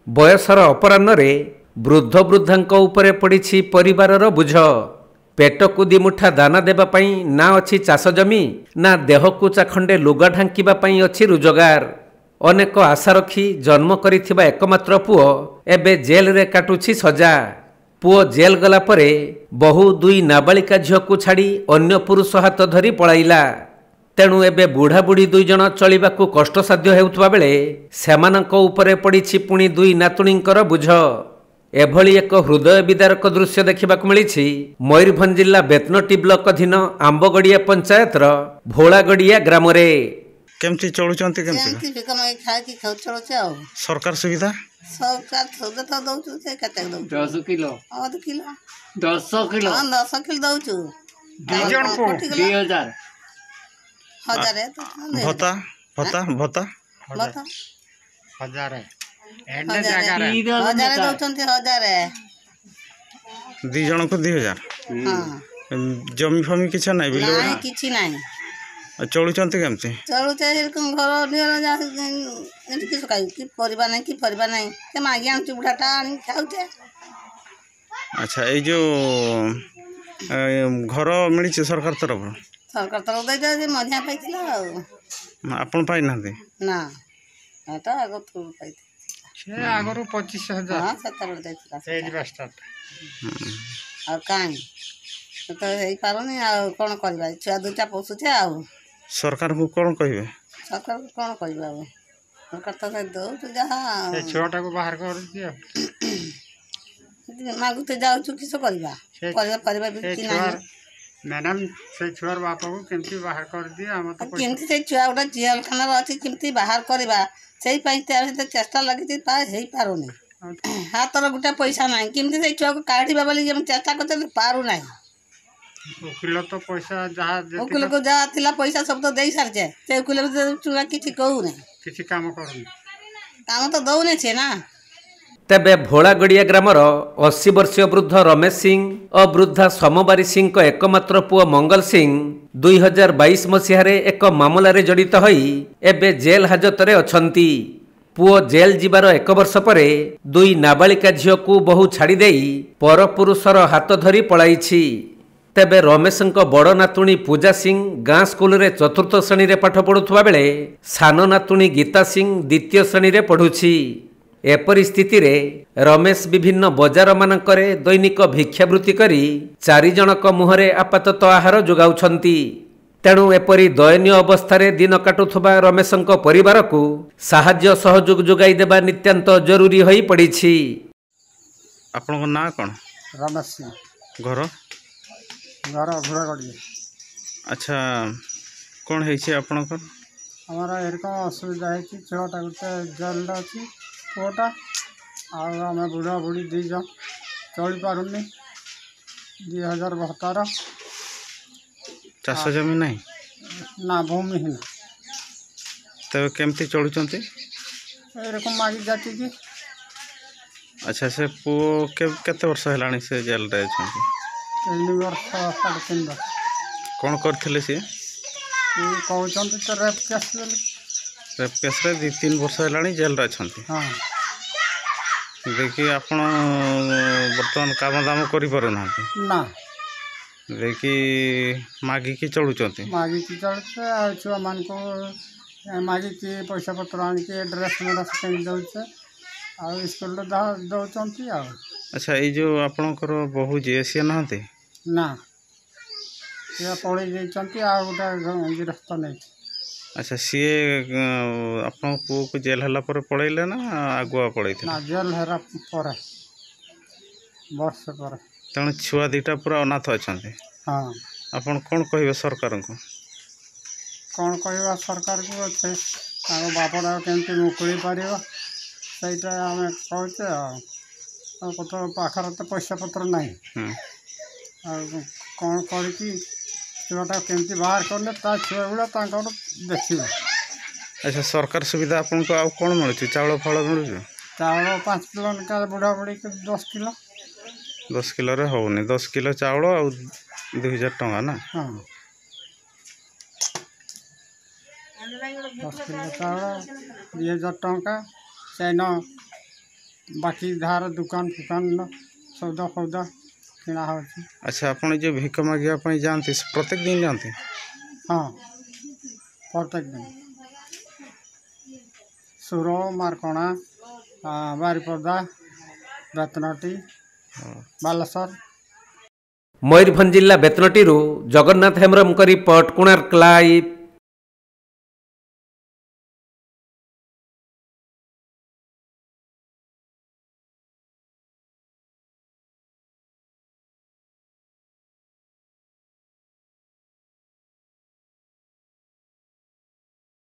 बयसर अपराह्न वृद्ध वृद्धा उपरे पड़ी परिवारर बुझ। पेटकु दिमुठा दाना देवाई ना अच्छी चाष जमी ना देहकु चाखंडे लुगा ढांकिबाई अच्छी रोजगार। अनेक आशा रखी जन्म करिथिबा एकमात्र पुओ एबे जेल रे काटुछि सजा। पुओ जेल गला परे बहु दुई नाबालिका झीलू छाड़ी अन्य पुरुष हाथ धरी पलाइला। तेणु एबे बुढ़ा बुढ़ी दुई जन चलिबाकू कष्टसाध्य हेउथबा बेले सेमानंक उपरे पड़िछि पुणी दुई नातुणींकर बुझ। एभली एक हृदय विदारक दृश्य देखिबाकू मिलिछि मयूरभंज जिला बेतनटी ब्लॉक अधीन आंबगड़िया पंचायतर भोलागड़िया ग्राम रे। केमती चलुचंती केमती सरकार सुविधा सरकार सुविधा तो दउछु से कते दउछु 10 किलो 10 किलो 10 किलो हां 10 किलो दउछु दी जन को 2000 हजार है तो भत्ता भत्ता भत्ता भत्ता हजार है एंड जगह रे हजार दउछंती हजार है दी जन को 2000 हां जमी फमी किछ नै बिलो नहीं किछ नहीं चलुचंती केमती चलुचे एरकम घर नियर जा एंत किछ काई कि परिबा नहीं के मागी आन बुढ़ाटा आनी खाउते। अच्छा ए जो घर मिली सरकार तरफ दे दे मझिया पाइथिला आपन पाइ नांदे ना एटा आगो थू पाइथि से आगरो 25000 हां सतर देथिला से स्टार्ट आ काई तो हेई पारोनी आ कोन करबा छुआ दुटा पोसुछे आ सरकार को कोन कहिबे सरकार को कोन कहबा सरकार तो दो तू जहा से छोटा को बाहर कर दियो मागुते जाउछु किसो करबा परिबा भी कि ना मैडम से छुआर बाप को केमती बाहर कर दियो हम तो केमती से छुआ उडा जेल खाना अछि केमती बाहर करबा सेही पई ते चेष्टा लगिति पा हेई पारोनी हातर गुटा पैसा नाही केमती से छुआ को काढीबा बोली हम चेष्टा करते पारु नाही। वकील तो पैसा जहाँ वकील को जहाँ थिला पैसा सब तो दे सारछे ते वकील चुना किछि कहू नै किछि काम करू काम तो दउ नै छे ना। तेबे भोलागड़िया ग्रामर 80 वर्षीय वृद्ध रमेश सिंह और वृद्धा समबारी सिंह एकमात्र पुओ मंगल सिंह 2022 मसीहारे एक मामलार जड़ित होई एबे जेल हाजत रे अछंती। पुओ जेल जीवार 1 वर्ष परे दुई नाबालिका झील को बहु छाड़ी देई पर पुरुषर हाथ धरी पलाइछि। तेबे रमेशंक बड़ नातुणी पूजा सिंह गाँ स्कूल रे 4th श्रेणी रे पाठ पढ़ुवा बेले सान नातुणी गीता सिंह 2य श्रेणी रे पढ़ुछि। एपरि स्थिति रे रमेश विभिन्न बजार मानकरे दैनिक भिक्षावृत्ति करी 4 जनक मुहरे आपातत आहार जोगाउछंती। तेणु एपरि दयनीय अवस्था दिन काटुथबा रमेशंक परिवार को साहाय्य सहयोग जोगाई देबा नित्यांत जरूरी होई पड़िछि। आपन ना कोन रमेश सिंह घर घर भोलागड़िया। अच्छा कौन है आपणकर हमारा एरकम असुविधा है कि छोटा गोटे जेल अच्छी पुआटा आम बुढ़ा बुढ़ी दी जन चली पारुनी 2000 भत्तार चाष जमी नहीं ना भूमिहीन तब केमती चलुचंती एरकम मागी जाती की। अच्छा से पुओ केते वर्ष हेलानी से जेल रे छंती 3 वर्ष 3.5 वर्ष कौन करथिले से कहते तो रेप केस रे 2-3 वर्ष हेलानी जेल रे छंती। हाँ देखिए आपण बर्तमान काम दाम करि पारो ना ना देखिए मागी की चलुचंती मागी की चलते आ छुआ मान को मागी की पैसा पत्र आन के ड्रेस मेरा किन दउछे आ स्कूल रे दउचंती आ। अच्छा ये जो आपणकर बहु जे सी नहते ना ये पढ़ी जाइछंती आ गोटा गिरफ्त नहीं। अच्छा सी आपन पुओ को जेल हला पर पड़ैले ना आगुआ पड़ै ना जेल हेरा पर वर्ष पर तेणु छुआ दीटा पूरा अनाथ अच्छा। हाँ आपन कौन कहे सरकार को कौन कहवा सरकार को अच्छे बापड़ा केमती मुकुली पार सहीटा आम कहचे पाखर तो पैसा पत्र नहीं कौन करके छुआटा केमती बाहर करले ता छुआ गुड़ा देखिए। अच्छा सरकार सुविधा आपन को आ कौन मिलुची चावल फल मिलुची चावल 5 किलो का बुढ़ा बुढ़ी के 10 किलो 10 किलो रे होनी 10 किलो चावल आ 2000 टंका ना। हाँ 10 किलो चावल 2000 टंका चैन बाकी धार दुकान फुकान सौदा फौदा किणा हो। अच्छा आपण जो भिक मागिया जाते प्रत्येक दिन जाते? हाँ प्रत्येक दिन सुर मारकणा बारिपदा बेतनटी बालेश्वर। मयूरभंज जिला बेतनटी जगन्नाथ हेम्ब्रम रिपोर्ट कोणार्क लाइव।